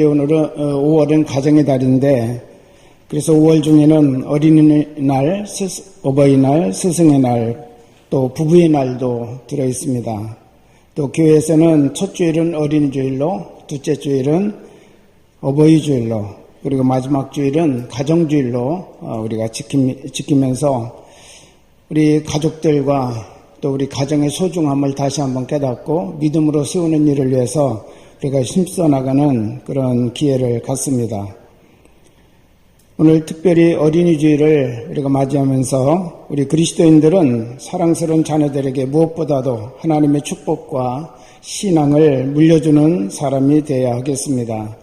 오늘은 5월은 가정의 달인데, 그래서 5월 중에는 어린이날, 어버이날, 스승의 날, 또 부부의 날도 들어있습니다. 또 교회에서는 첫 주일은 어린이 주일로, 둘째 주일은 어버이 주일로, 그리고 마지막 주일은 가정 주일로 우리가 지키면서 우리 가족들과 또 우리 가정의 소중함을 다시 한번 깨닫고 믿음으로 세우는 일을 위해서 우리가 힘써 나가는 그런 기회를 갖습니다. 오늘 특별히 어린이 주일을 우리가 맞이하면서 우리 그리스도인들은 사랑스러운 자녀들에게 무엇보다도 하나님의 축복과 신앙을 물려주는 사람이 되어야 하겠습니다.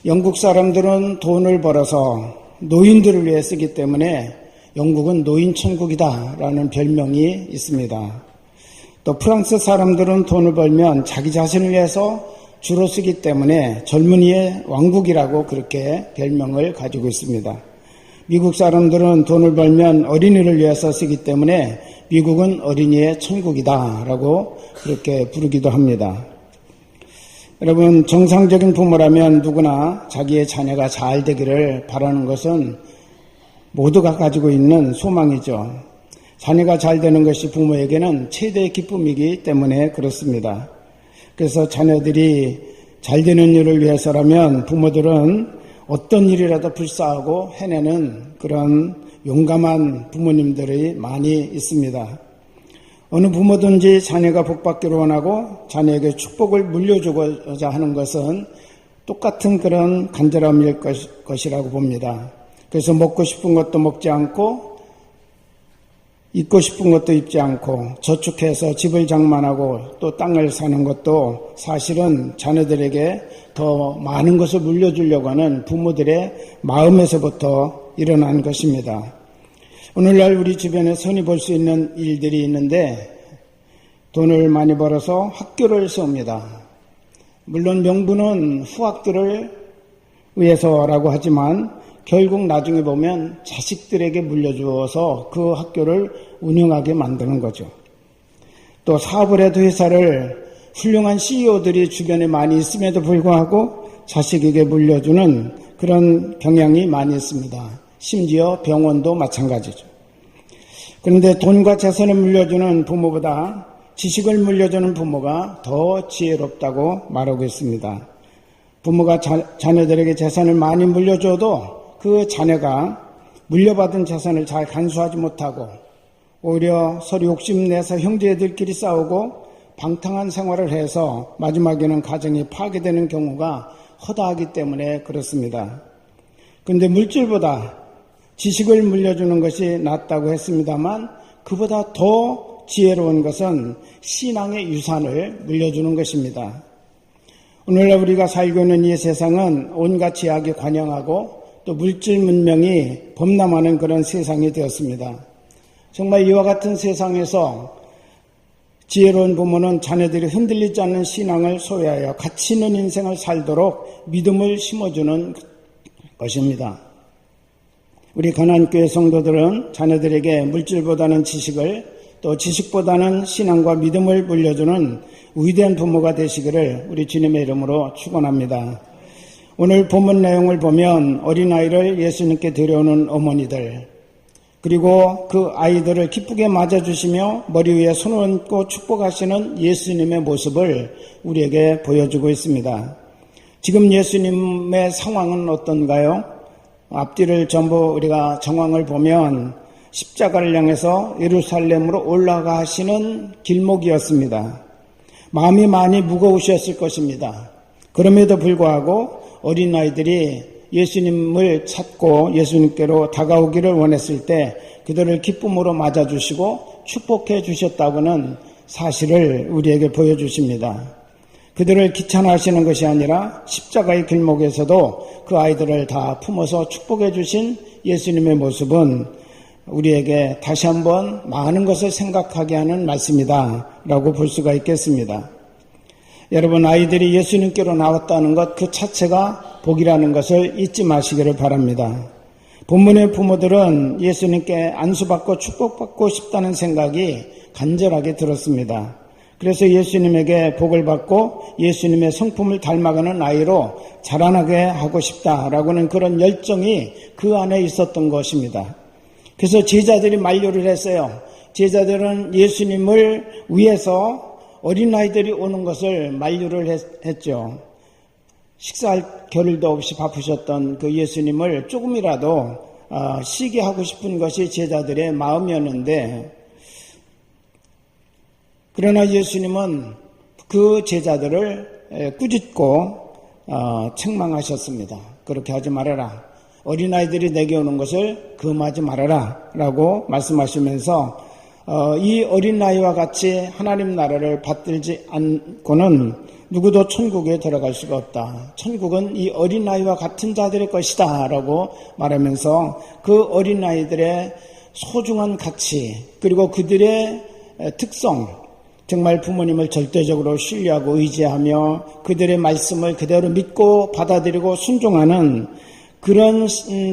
영국 사람들은 돈을 벌어서 노인들을 위해 쓰기 때문에 영국은 노인천국이다라는 별명이 있습니다. 또 프랑스 사람들은 돈을 벌면 자기 자신을 위해서 주로 쓰기 때문에 젊은이의 왕국이라고 그렇게 별명을 가지고 있습니다. 미국 사람들은 돈을 벌면 어린이를 위해서 쓰기 때문에 미국은 어린이의 천국이다라고 그렇게 부르기도 합니다. 여러분, 정상적인 부모라면 누구나 자기의 자녀가 잘 되기를 바라는 것은 모두가 가지고 있는 소망이죠. 자녀가 잘 되는 것이 부모에게는 최대의 기쁨이기 때문에 그렇습니다. 그래서 자녀들이 잘 되는 일을 위해서라면 부모들은 어떤 일이라도 불사하고 해내는 그런 용감한 부모님들이 많이 있습니다. 어느 부모든지 자녀가 복받기를 원하고 자녀에게 축복을 물려주고자 하는 것은 똑같은 그런 간절함일 것이라고 봅니다. 그래서 먹고 싶은 것도 먹지 않고 입고 싶은 것도 입지 않고 저축해서 집을 장만하고 또 땅을 사는 것도 사실은 자녀들에게 더 많은 것을 물려주려고 하는 부모들의 마음에서부터 일어난 것입니다. 오늘날 우리 주변에 흔히 볼 수 있는 일들이 있는데 돈을 많이 벌어서 학교를 세웁니다. 물론 명분은 후학들을 위해서라고 하지만 결국 나중에 보면 자식들에게 물려주어서 그 학교를 운영하게 만드는 거죠. 또 사업을 해도 회사를 훌륭한 CEO들이 주변에 많이 있음에도 불구하고 자식에게 물려주는 그런 경향이 많이 있습니다. 심지어 병원도 마찬가지죠. 그런데 돈과 재산을 물려주는 부모보다 지식을 물려주는 부모가 더 지혜롭다고 말하고 있습니다. 부모가 자녀들에게 재산을 많이 물려줘도 그 자녀가 물려받은 재산을 잘 간수하지 못하고 오히려 서로 욕심내서 형제들끼리 싸우고 방탕한 생활을 해서 마지막에는 가정이 파괴되는 경우가 허다하기 때문에 그렇습니다. 그런데 물질보다 지식을 물려주는 것이 낫다고 했습니다만 그보다 더 지혜로운 것은 신앙의 유산을 물려주는 것입니다. 오늘날 우리가 살고 있는 이 세상은 온갖 제약이 관영하고 또 물질 문명이 범람하는 그런 세상이 되었습니다. 정말 이와 같은 세상에서 지혜로운 부모는 자녀들이 흔들리지 않는 신앙을 소유하여 가치 있는 인생을 살도록 믿음을 심어주는 것입니다. 우리 가난교회 성도들은 자녀들에게 물질보다는 지식을 또 지식보다는 신앙과 믿음을 물려주는 위대한 부모가 되시기를 우리 주님의 이름으로 축원합니다. 오늘 본문 내용을 보면 어린아이를 예수님께 데려오는 어머니들, 그리고 그 아이들을 기쁘게 맞아주시며 머리 위에 손을 얹고 축복하시는 예수님의 모습을 우리에게 보여주고 있습니다. 지금 예수님의 상황은 어떤가요? 앞뒤를 전부 우리가 정황을 보면 십자가를 향해서 예루살렘으로 올라가시는 길목이었습니다. 마음이 많이 무거우셨을 것입니다. 그럼에도 불구하고 어린아이들이 예수님을 찾고 예수님께로 다가오기를 원했을 때 그들을 기쁨으로 맞아주시고 축복해 주셨다고는 사실을 우리에게 보여주십니다. 그들을 귀찮아하시는 것이 아니라 십자가의 길목에서도 그 아이들을 다 품어서 축복해 주신 예수님의 모습은 우리에게 다시 한번 많은 것을 생각하게 하는 말씀이다 라고 볼 수가 있겠습니다. 여러분, 아이들이 예수님께로 나왔다는 것 그 자체가 복이라는 것을 잊지 마시기를 바랍니다. 본문의 부모들은 예수님께 안수받고 축복받고 싶다는 생각이 간절하게 들었습니다. 그래서 예수님에게 복을 받고 예수님의 성품을 닮아가는 아이로 자라나게 하고 싶다라고는 그런 열정이 그 안에 있었던 것입니다. 그래서 제자들이 만류를 했어요. 제자들은 예수님을 위해서 어린아이들이 오는 것을 만류를 했죠. 식사할 겨를도 없이 바쁘셨던 그 예수님을 조금이라도 쉬게 하고 싶은 것이 제자들의 마음이었는데, 그러나 예수님은 그 제자들을 꾸짖고 책망하셨습니다. 그렇게 하지 말아라. 어린아이들이 내게 오는 것을 금하지 말아라 라고 말씀하시면서 이 어린아이와 같이 하나님 나라를 받들지 않고는 누구도 천국에 들어갈 수가 없다. 천국은 이 어린아이와 같은 자들의 것이다 라고 말하면서 그 어린아이들의 소중한 가치, 그리고 그들의 특성, 정말 부모님을 절대적으로 신뢰하고 의지하며 그들의 말씀을 그대로 믿고 받아들이고 순종하는 그런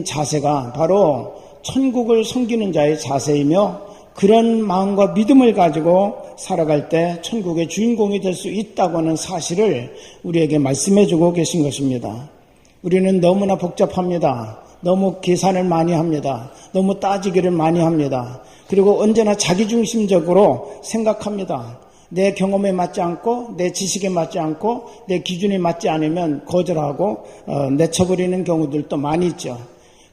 자세가 바로 천국을 섬기는 자의 자세이며, 그런 마음과 믿음을 가지고 살아갈 때 천국의 주인공이 될 수 있다고 하는 사실을 우리에게 말씀해 주고 계신 것입니다. 우리는 너무나 복잡합니다. 너무 계산을 많이 합니다. 너무 따지기를 많이 합니다. 그리고 언제나 자기중심적으로 생각합니다. 내 경험에 맞지 않고 내 지식에 맞지 않고 내 기준에 맞지 않으면 거절하고 내쳐버리는 경우들도 많이 있죠.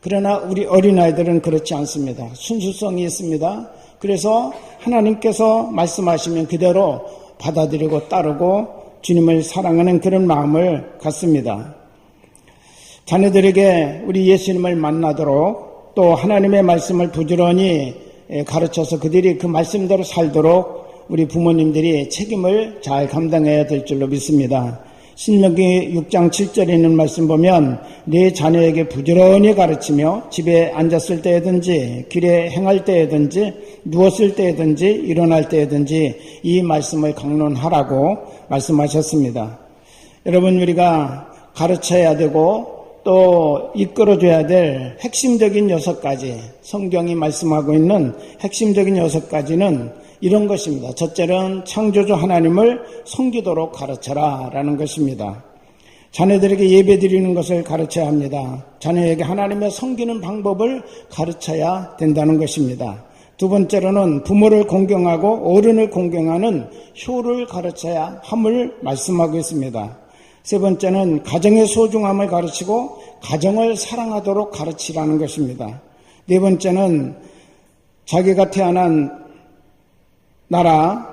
그러나 우리 어린아이들은 그렇지 않습니다. 순수성이 있습니다. 그래서 하나님께서 말씀하시면 그대로 받아들이고 따르고 주님을 사랑하는 그런 마음을 갖습니다. 자녀들에게 우리 예수님을 만나도록, 또 하나님의 말씀을 부지런히 가르쳐서 그들이 그 말씀대로 살도록 우리 부모님들이 책임을 잘 감당해야 될 줄로 믿습니다. 신명기 6장 7절에 있는 말씀 보면 네 자녀에게 부지런히 가르치며 집에 앉았을 때든지 길에 행할 때든지 누웠을 때든지 일어날 때든지 이 말씀을 강론하라고 말씀하셨습니다. 여러분, 우리가 가르쳐야 되고 또 이끌어줘야 될 핵심적인 6가지, 성경이 말씀하고 있는 핵심적인 6가지는 이런 것입니다. 첫째는 창조주 하나님을 섬기도록 가르쳐라 라는 것입니다. 자녀들에게 예배 드리는 것을 가르쳐야 합니다. 자녀에게 하나님의 섬기는 방법을 가르쳐야 된다는 것입니다. 두 번째로는 부모를 공경하고 어른을 공경하는 효를 가르쳐야 함을 말씀하고 있습니다. 세 번째는 가정의 소중함을 가르치고 가정을 사랑하도록 가르치라는 것입니다. 네 번째는 자기가 태어난 나라를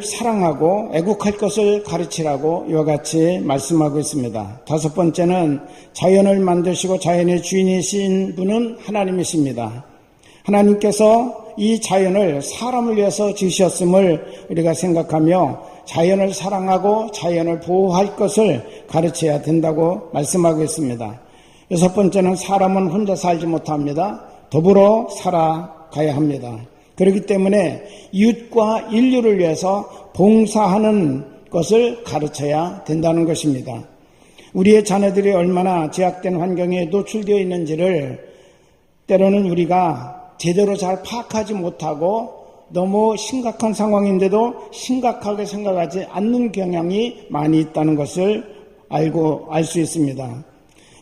사랑하고 애국할 것을 가르치라고 이와 같이 말씀하고 있습니다. 다섯 번째는 자연을 만드시고 자연의 주인이신 분은 하나님이십니다. 하나님께서 이 자연을 사람을 위해서 지으셨음을 우리가 생각하며 자연을 사랑하고 자연을 보호할 것을 가르쳐야 된다고 말씀하고 있습니다. 여섯 번째는 사람은 혼자 살지 못합니다. 더불어 살아가야 합니다. 그렇기 때문에 이웃과 인류를 위해서 봉사하는 것을 가르쳐야 된다는 것입니다. 우리의 자녀들이 얼마나 제약된 환경에 노출되어 있는지를 때로는 우리가 제대로 잘 파악하지 못하고 너무 심각한 상황인데도 심각하게 생각하지 않는 경향이 많이 있다는 것을 알 수 있습니다.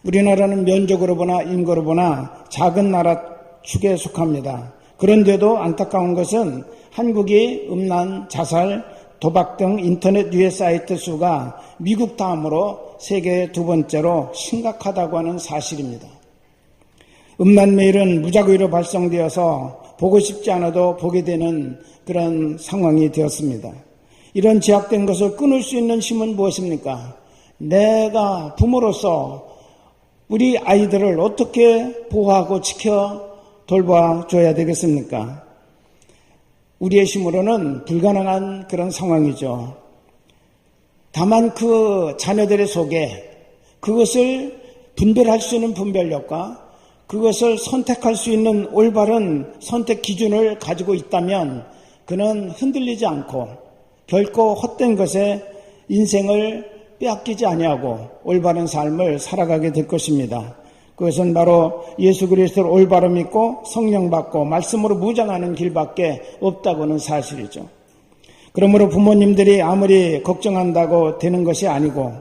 우리나라는 면적으로 보나 인구로 보나 작은 나라 축에 속합니다. 그런데도 안타까운 것은 한국이 음란, 자살, 도박 등 인터넷 유해 사이트 수가 미국 다음으로 세계 두 번째로 심각하다고 하는 사실입니다. 음란 메일은 무작위로 발송되어서 보고 싶지 않아도 보게 되는 그런 상황이 되었습니다. 이런 제약된 것을 끊을 수 있는 힘은 무엇입니까? 내가 부모로서 우리 아이들을 어떻게 보호하고 지켜 돌봐줘야 되겠습니까? 우리의 힘으로는 불가능한 그런 상황이죠. 다만 그 자녀들의 속에 그것을 분별할 수 있는 분별력과 그것을 선택할 수 있는 올바른 선택 기준을 가지고 있다면 그는 흔들리지 않고 결코 헛된 것에 인생을 빼앗기지 아니하고 올바른 삶을 살아가게 될 것입니다. 그것은 바로 예수 그리스도를 올바로 믿고 성령 받고 말씀으로 무장하는 길밖에 없다고는 사실이죠. 그러므로 부모님들이 아무리 걱정한다고 되는 것이 아니고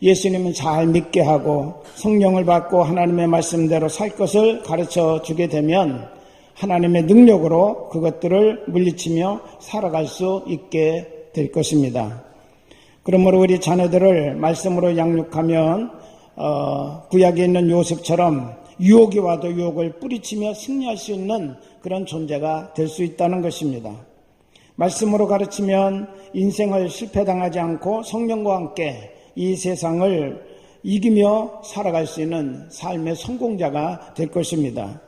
예수님은 잘 믿게 하고 성령을 받고 하나님의 말씀대로 살 것을 가르쳐 주게 되면 하나님의 능력으로 그것들을 물리치며 살아갈 수 있게 될 것입니다. 그러므로 우리 자녀들을 말씀으로 양육하면 구약에 있는 요셉처럼 유혹이 와도 유혹을 뿌리치며 승리할 수 있는 그런 존재가 될 수 있다는 것입니다. 말씀으로 가르치면 인생을 실패당하지 않고 성령과 함께 이 세상을 이기며 살아갈 수 있는 삶의 성공자가 될 것입니다.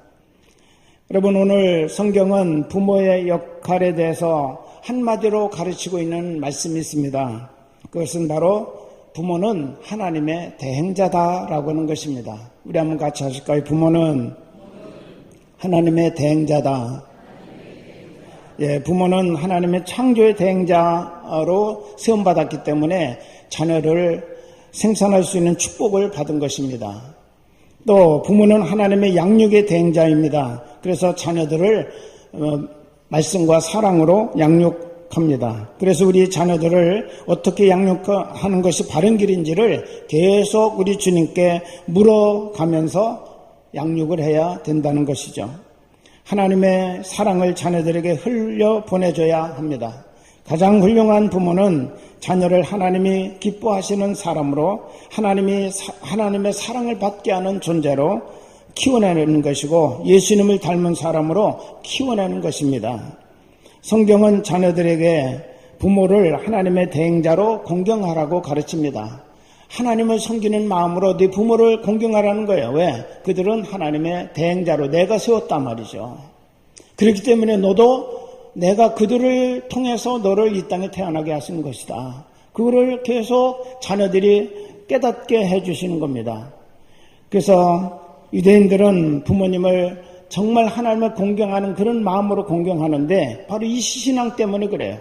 여러분, 오늘 성경은 부모의 역할에 대해서 한마디로 가르치고 있는 말씀이 있습니다. 그것은 바로 부모는 하나님의 대행자다라고 하는 것입니다. 우리 한번 같이 하실까요? 부모는 하나님의 대행자다. 예, 부모는 하나님의 창조의 대행자로 세움받았기 때문에 자녀를 생산할 수 있는 축복을 받은 것입니다. 또 부모는 하나님의 양육의 대행자입니다. 그래서 자녀들을 말씀과 사랑으로 양육합니다. 그래서 우리 자녀들을 어떻게 양육하는 것이 바른 길인지를 계속 우리 주님께 물어가면서 양육을 해야 된다는 것이죠. 하나님의 사랑을 자녀들에게 흘려 보내줘야 합니다. 가장 훌륭한 부모는 자녀를 하나님이 기뻐하시는 사람으로 하나님의 사랑을 받게 하는 존재로 키워내는 것이고 예수님을 닮은 사람으로 키워내는 것입니다. 성경은 자녀들에게 부모를 하나님의 대행자로 공경하라고 가르칩니다. 하나님을 섬기는 마음으로 네 부모를 공경하라는 거예요. 왜? 그들은 하나님의 대행자로 내가 세웠단 말이죠. 그렇기 때문에 너도 내가 그들을 통해서 너를 이 땅에 태어나게 하신 것이다. 그거를 계속 자녀들이 깨닫게 해주시는 겁니다. 그래서 유대인들은 부모님을 정말 하나님을 공경하는 그런 마음으로 공경하는데 바로 이 신앙 때문에 그래요.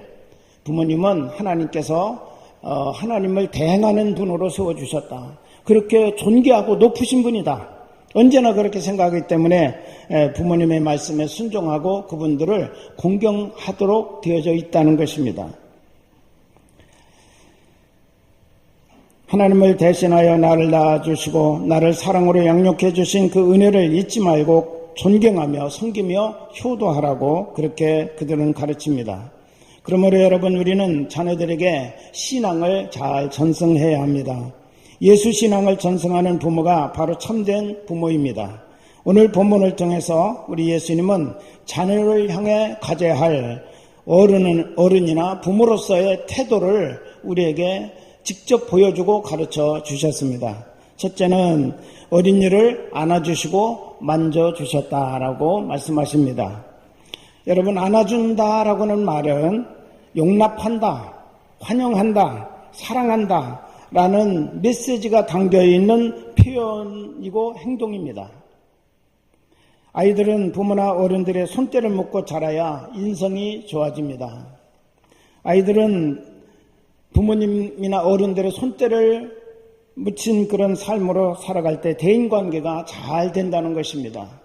부모님은 하나님께서 하나님을 대행하는 분으로 세워주셨다. 그렇게 존귀하고 높으신 분이다. 언제나 그렇게 생각하기 때문에 부모님의 말씀에 순종하고 그분들을 공경하도록 되어져 있다는 것입니다. 하나님을 대신하여 나를 낳아주시고 나를 사랑으로 양육해 주신 그 은혜를 잊지 말고 존경하며 섬기며 효도하라고 그렇게 그들은 가르칩니다. 그러므로 여러분, 우리는 자녀들에게 신앙을 잘 전승해야 합니다. 예수 신앙을 전승하는 부모가 바로 참된 부모입니다. 오늘 본문을 통해서 우리 예수님은 자녀를 향해 가져야 할 어른이나 부모로서의 태도를 우리에게 직접 보여주고 가르쳐 주셨습니다. 첫째는 어린이를 안아주시고 만져주셨다라고 말씀하십니다. 여러분, 안아준다라고는 말은 용납한다, 환영한다, 사랑한다 라는 메시지가 담겨있는 표현이고 행동입니다. 아이들은 부모나 어른들의 손때를 묻고 자라야 인성이 좋아집니다. 아이들은 부모님이나 어른들의 손때를 묻힌 그런 삶으로 살아갈 때 대인관계가 잘 된다는 것입니다.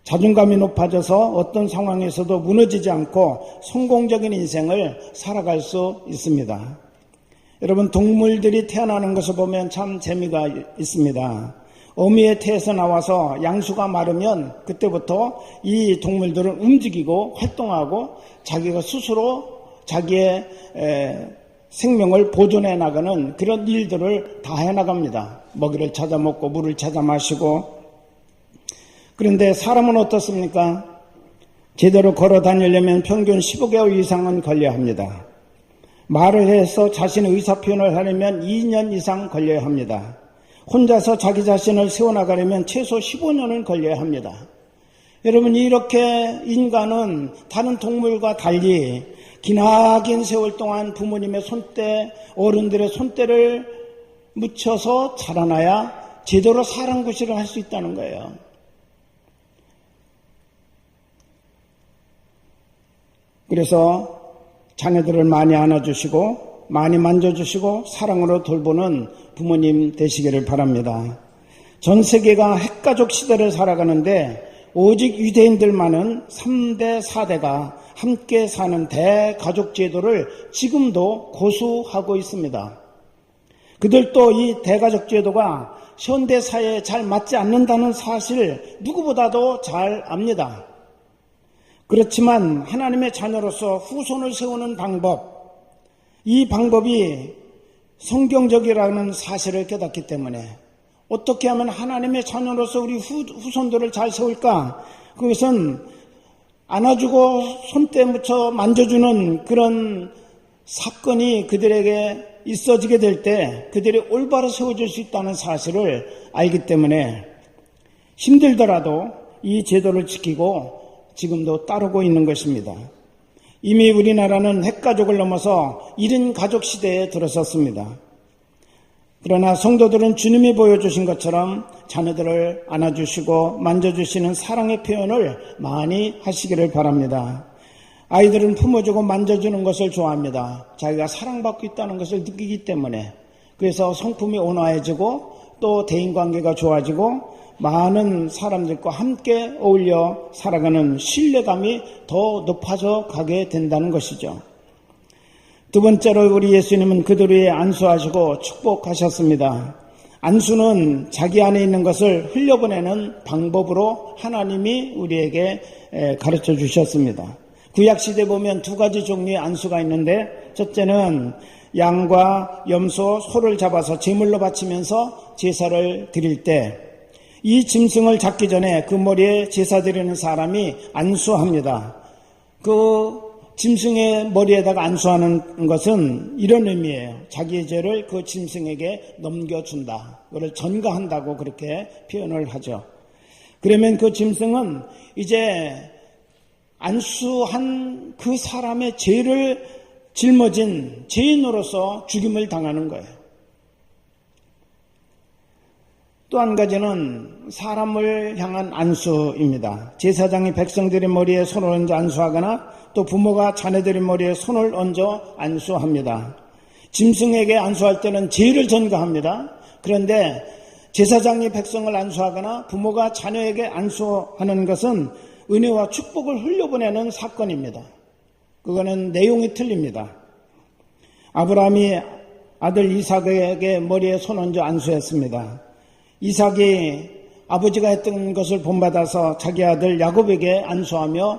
자존감이 높아져서 어떤 상황에서도 무너지지 않고 성공적인 인생을 살아갈 수 있습니다. 여러분, 동물들이 태어나는 것을 보면 참 재미가 있습니다. 어미의 태에서 나와서 양수가 마르면 그때부터 이 동물들은 움직이고 활동하고 자기가 스스로 자기의 생명을 보존해 나가는 그런 일들을 다 해나갑니다. 먹이를 찾아 먹고 물을 찾아 마시고. 그런데 사람은 어떻습니까? 제대로 걸어 다니려면 평균 15개월 이상은 걸려야 합니다. 말을 해서 자신의 의사표현을 하려면 2년 이상 걸려야 합니다. 혼자서 자기 자신을 세워나가려면 최소 15년은 걸려야 합니다. 여러분, 이렇게 인간은 다른 동물과 달리 기나긴 세월 동안 부모님의 손때, 어른들의 손때를 묻혀서 자라나야 제대로 사랑구실을 할 수 있다는 거예요. 그래서 자녀들을 많이 안아주시고 많이 만져주시고 사랑으로 돌보는 부모님 되시기를 바랍니다. 전 세계가 핵가족 시대를 살아가는데 오직 유대인들만은 3대, 4대가 함께 사는 대가족 제도를 지금도 고수하고 있습니다. 그들도 이 대가족 제도가 현대 사회에 잘 맞지 않는다는 사실 누구보다도 잘 압니다. 그렇지만 하나님의 자녀로서 후손을 세우는 방법, 이 방법이 성경적이라는 사실을 깨닫기 때문에 어떻게 하면 하나님의 자녀로서 우리 후손들을 잘 세울까? 그것은 안아주고 손때 묻혀 만져주는 그런 사건이 그들에게 있어지게 될 때 그들이 올바로 세워질 수 있다는 사실을 알기 때문에 힘들더라도 이 제도를 지키고 지금도 따르고 있는 것입니다. 이미 우리나라는 핵가족을 넘어서 1인 가족 시대에 들어섰습니다. 그러나 성도들은 주님이 보여주신 것처럼 자녀들을 안아주시고 만져주시는 사랑의 표현을 많이 하시기를 바랍니다. 아이들은 품어주고 만져주는 것을 좋아합니다. 자기가 사랑받고 있다는 것을 느끼기 때문에. 그래서 성품이 온화해지고 또 대인관계가 좋아지고 많은 사람들과 함께 어울려 살아가는 신뢰감이 더 높아져 가게 된다는 것이죠. 두 번째로 우리 예수님은 그들 위에 안수하시고 축복하셨습니다. 안수는 자기 안에 있는 것을 흘려보내는 방법으로 하나님이 우리에게 가르쳐 주셨습니다. 구약시대에 보면 두 가지 종류의 안수가 있는데 첫째는 양과 염소, 소를 잡아서 제물로 바치면서 제사를 드릴 때 이 짐승을 잡기 전에 그 머리에 제사 드리는 사람이 안수합니다. 그 짐승의 머리에다가 안수하는 것은 이런 의미예요. 자기의 죄를 그 짐승에게 넘겨준다. 그걸 전가한다고 그렇게 표현을 하죠. 그러면 그 짐승은 이제 안수한 그 사람의 죄를 짊어진 죄인으로서 죽임을 당하는 거예요. 또 한 가지는 사람을 향한 안수입니다. 제사장이 백성들의 머리에 손을 얹어 안수하거나 또 부모가 자녀들의 머리에 손을 얹어 안수합니다. 짐승에게 안수할 때는 죄를 전가합니다. 그런데 제사장이 백성을 안수하거나 부모가 자녀에게 안수하는 것은 은혜와 축복을 흘려보내는 사건입니다. 그거는 내용이 틀립니다. 아브라함이 아들 이삭에게 머리에 손 얹어 안수했습니다. 이삭이 아버지가 했던 것을 본받아서 자기 아들 야곱에게 안수하며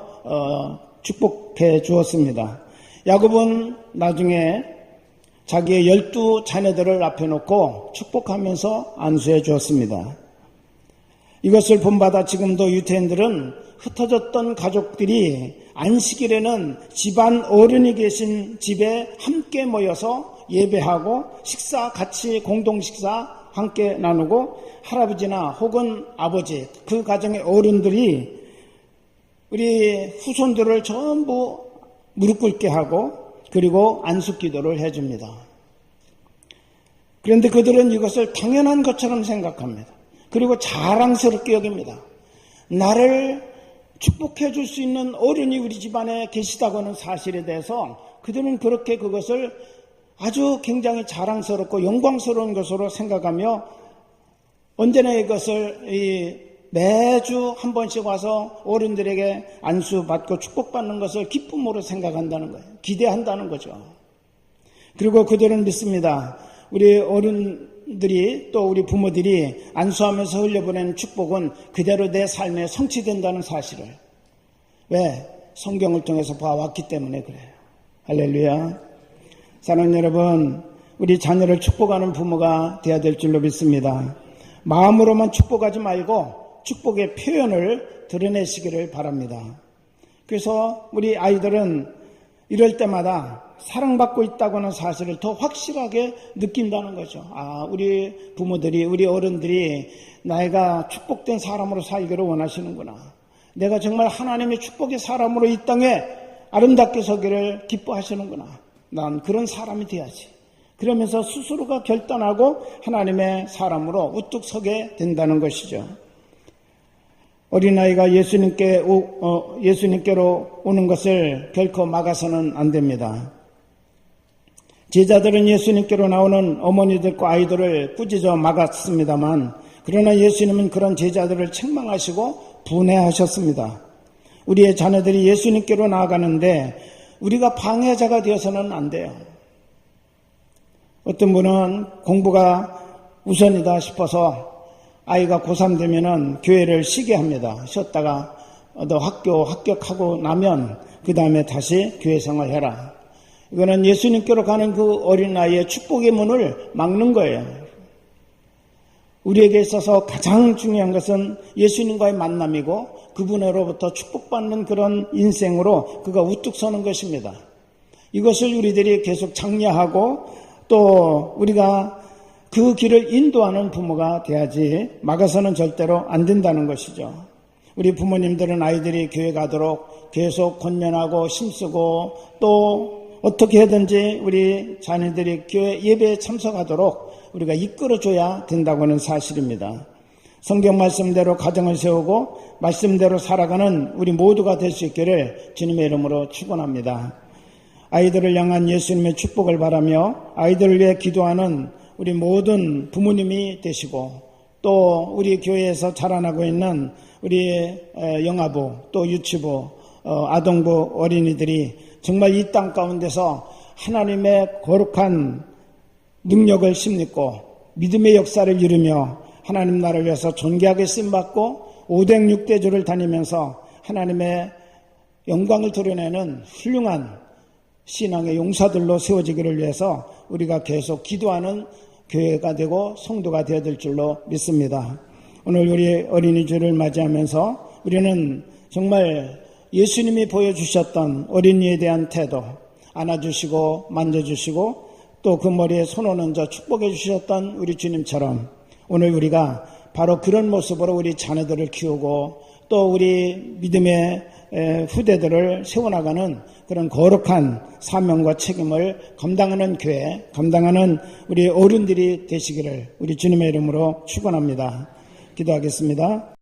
축복해 주었습니다. 야곱은 나중에 자기의 12 자녀들을 앞에 놓고 축복하면서 안수해 주었습니다. 이것을 본받아 지금도 유태인들은 흩어졌던 가족들이 안식일에는 집안 어른이 계신 집에 함께 모여서 예배하고 식사 같이 공동 식사 함께 나누고 할아버지나 혹은 아버지 그 가정의 어른들이 우리 후손들을 전부 무릎 꿇게 하고 그리고 안숙기도를 해줍니다. 그런데 그들은 이것을 당연한 것처럼 생각합니다. 그리고 자랑스럽게 여깁니다. 나를 축복해 줄 수 있는 어른이 우리 집안에 계시다고 하는 사실에 대해서 그들은 그렇게 그것을 아주 굉장히 자랑스럽고 영광스러운 것으로 생각하며 언제나 이것을 매주 한 번씩 와서 어른들에게 안수받고 축복받는 것을 기쁨으로 생각한다는 거예요. 기대한다는 거죠. 그리고 그들은 믿습니다. 우리 어른들이 또 우리 부모들이 안수하면서 흘려보내는 축복은 그대로 내 삶에 성취된다는 사실을 왜? 성경을 통해서 봐왔기 때문에 그래요. 할렐루야. 사랑하는 여러분, 우리 자녀를 축복하는 부모가 되어야 될 줄로 믿습니다. 마음으로만 축복하지 말고 축복의 표현을 드러내시기를 바랍니다. 그래서 우리 아이들은 이럴 때마다 사랑받고 있다고 하는 사실을 더 확실하게 느낀다는 거죠. 우리 부모들이, 우리 어른들이 나이가 축복된 사람으로 살기를 원하시는구나. 내가 정말 하나님의 축복의 사람으로 이 땅에 아름답게 서기를 기뻐하시는구나. 난 그런 사람이 돼야지. 그러면서 스스로가 결단하고 하나님의 사람으로 우뚝 서게 된다는 것이죠. 어린아이가 예수님께로 오는 것을 결코 막아서는 안 됩니다. 제자들은 예수님께로 나오는 어머니들과 아이들을 꾸짖어 막았습니다만 그러나 예수님은 그런 제자들을 책망하시고 분해하셨습니다. 우리의 자녀들이 예수님께로 나아가는데 우리가 방해자가 되어서는 안 돼요. 어떤 분은 공부가 우선이다 싶어서 아이가 고3 되면은 교회를 쉬게 합니다. 쉬었다가 너 학교 합격하고 나면 그 다음에 다시 교회 생활해라. 이거는 예수님께로 가는 그 어린아이의 축복의 문을 막는 거예요. 우리에게 있어서 가장 중요한 것은 예수님과의 만남이고 그분으로부터 축복받는 그런 인생으로 그가 우뚝 서는 것입니다. 이것을 우리들이 계속 장려하고 또 우리가 그 길을 인도하는 부모가 돼야지 막아서는 절대로 안 된다는 것이죠. 우리 부모님들은 아이들이 교회 가도록 계속 권면하고 힘쓰고 또 어떻게 하든지 우리 자녀들이 교회 예배에 참석하도록 우리가 이끌어줘야 된다고 하는 사실입니다. 성경 말씀대로 가정을 세우고 말씀대로 살아가는 우리 모두가 될 수 있기를 주님의 이름으로 축원합니다. 아이들을 향한 예수님의 축복을 바라며 아이들을 위해 기도하는 우리 모든 부모님이 되시고 또 우리 교회에서 자라나고 있는 우리 영아부 또 유치부 아동부 어린이들이 정말 이 땅 가운데서 하나님의 거룩한 능력을 힘입고 믿음의 역사를 이루며 하나님 나라를 위해서 존귀하게 쓰임받고 오뎅 육대주를 다니면서 하나님의 영광을 드러내는 훌륭한 신앙의 용사들로 세워지기를 위해서 우리가 계속 기도하는 교회가 되고 성도가 되어야 될 줄로 믿습니다. 오늘 우리 어린이주를 맞이하면서 우리는 정말 예수님이 보여주셨던 어린이에 대한 태도, 안아주시고 만져주시고 또 그 머리에 손을 얹어 축복해 주셨던 우리 주님처럼 오늘 우리가 바로 그런 모습으로 우리 자녀들을 키우고 또 우리 믿음의 후대들을 세워나가는 그런 거룩한 사명과 책임을 감당하는 교회, 감당하는 우리 어른들이 되시기를 우리 주님의 이름으로 축원합니다. 기도하겠습니다.